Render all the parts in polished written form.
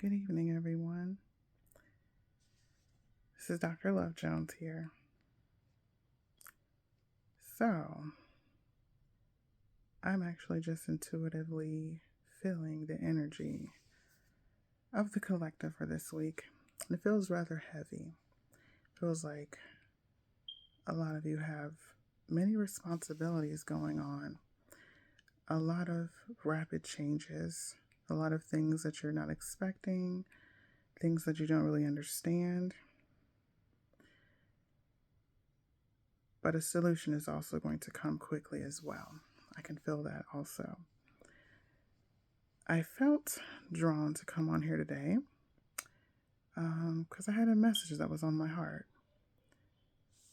Good evening, everyone. This is Dr. Love Jones here. So, I'm actually just intuitively feeling the energy of the collective for this week. And it feels rather heavy. It feels like a lot of you have many responsibilities going on, a lot of rapid changes, a lot of things that you're not expecting, things that you don't really understand. But a solution is also going to come quickly as well. I can feel that also. I felt drawn to come on here today because I had a message that was on my heart.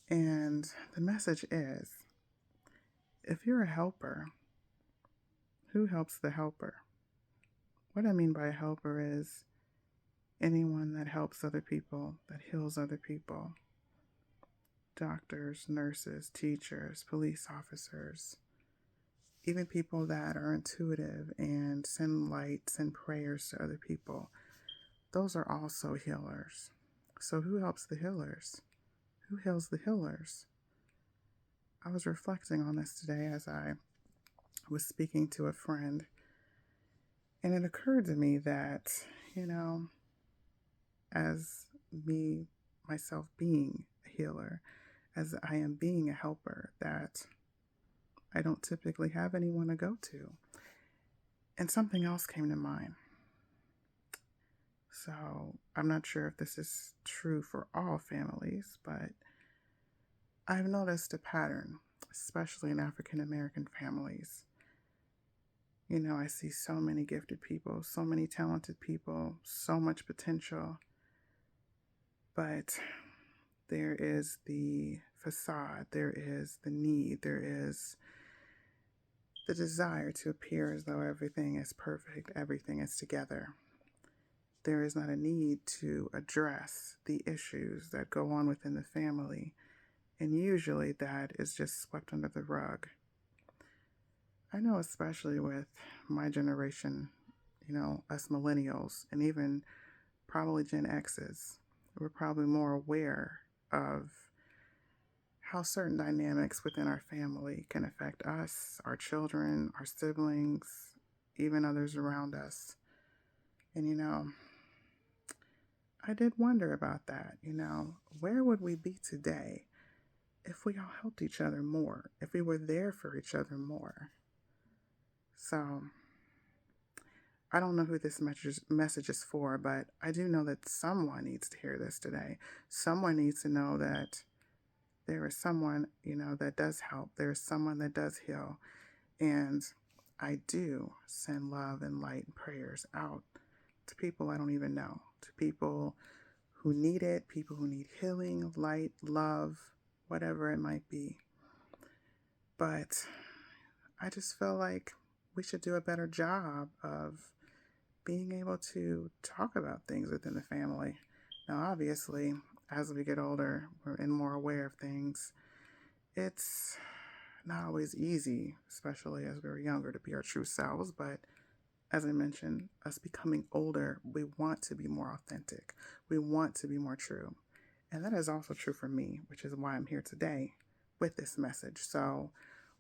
And the message is, if you're a helper, who helps the helper? What I mean by a helper is anyone that helps other people, that heals other people. Doctors, nurses, teachers, police officers, even people that are intuitive and send light, send prayers to other people. Those are also healers. So who helps the healers? Who heals the healers? I was reflecting on this today as I was speaking to a friend, and it occurred to me that, as me, myself being a healer, as I am being a helper, that I don't typically have anyone to go to. And something else came to mind. So I'm not sure if this is true for all families, but I've noticed a pattern, especially in African American families. I see so many gifted people, so many talented people, so much potential, but there is the facade, there is the need, there is the desire to appear as though everything is perfect, everything is together. There is not a need to address the issues that go on within the family, and usually that is just swept under the rug. I know, especially with my generation, us millennials, and even probably Gen X's, we're probably more aware of how certain dynamics within our family can affect us, our children, our siblings, even others around us. And, I did wonder about that. Where would we be today if we all helped each other more, if we were there for each other more? So, I don't know who this message is for, but I do know that someone needs to hear this today. Someone needs to know that there is someone, that does help. There is someone that does heal. And I do send love and light and prayers out to people I don't even know, to people who need it, people who need healing, light, love, whatever it might be. But I just feel like we should do a better job of being able to talk about things within the family. Now, obviously, as we get older and more aware of things, it's not always easy, especially as we're younger, to be our true selves. But as I mentioned, us becoming older, we want to be more authentic. We want to be more true. And that is also true for me, which is why I'm here today with this message. So,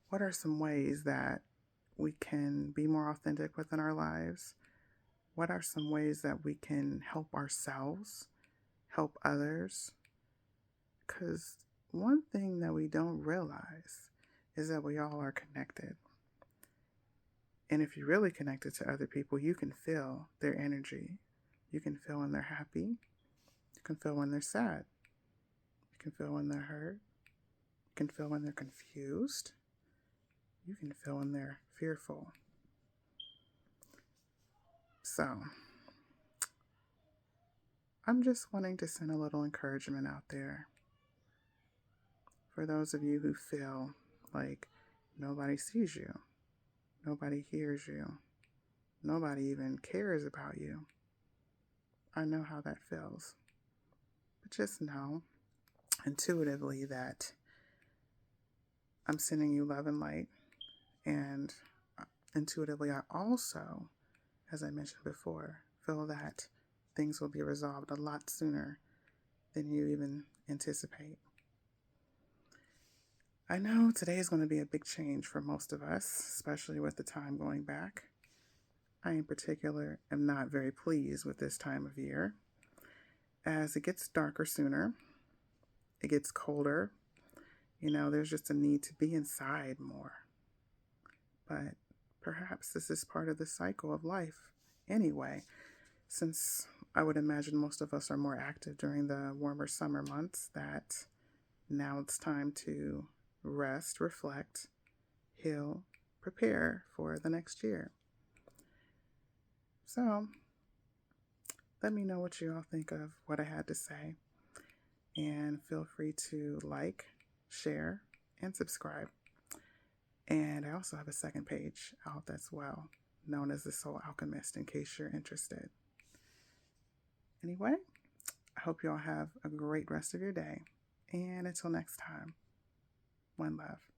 what are some ways that we can be more authentic within our lives? What are some ways that we can help ourselves, help others? Because one thing that we don't realize is that we all are connected. And if you're really connected to other people, you can feel their energy. You can feel when they're happy. You can feel when they're sad. You can feel when they're hurt. You can feel when they're confused. You can feel when they're fearful. So, I'm just wanting to send a little encouragement out there for those of you who feel like nobody sees you, nobody hears you, nobody even cares about you. I know how that feels. But just know intuitively that I'm sending you love and light. And intuitively, I also, as I mentioned before, feel that things will be resolved a lot sooner than you even anticipate. I know today is going to be a big change for most of us, especially with the time going back. I, in particular, am not very pleased with this time of year, as it gets darker sooner, it gets colder. There's just a need to be inside more. But perhaps this is part of the cycle of life anyway, since I would imagine most of us are more active during the warmer summer months, that now it's time to rest, reflect, heal, prepare for the next year. So let me know what you all think of what I had to say, and feel free to like, share, and subscribe. And I also have a second page out as well, known as The Soul Alchemist, in case you're interested. Anyway, I hope you all have a great rest of your day. And until next time, one love.